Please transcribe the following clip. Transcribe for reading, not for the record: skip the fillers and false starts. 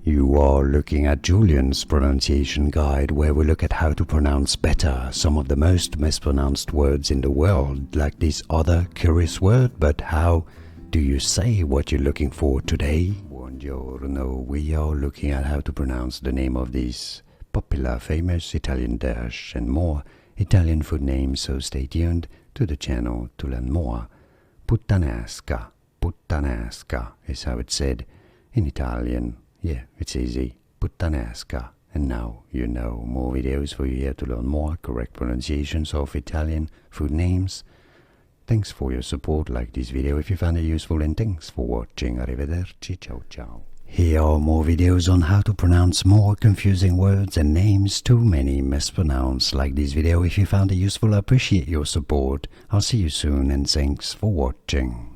You are looking at Julian's pronunciation guide, where we look at how to pronounce better some of the most mispronounced words in the world, like this other curious word. But how do you say what you're looking for today? Buongiorno. We are looking at how to pronounce the name of this popular, famous Italian dish and more Italian food names, so stay tuned to the channel to learn more. Puttanesca. Puttanesca is how it's said in Italian. Yeah, it's easy. Puttanesca. And now you know. More videos for you here to learn more correct pronunciations of Italian food names. Thanks for your support. Like this video if you found it useful, and thanks for watching. Arrivederci. Ciao ciao. Here are more videos on how to pronounce more confusing words and names too many mispronounced. Like this video if you found it useful. I appreciate your support. I'll see you soon, and thanks for watching.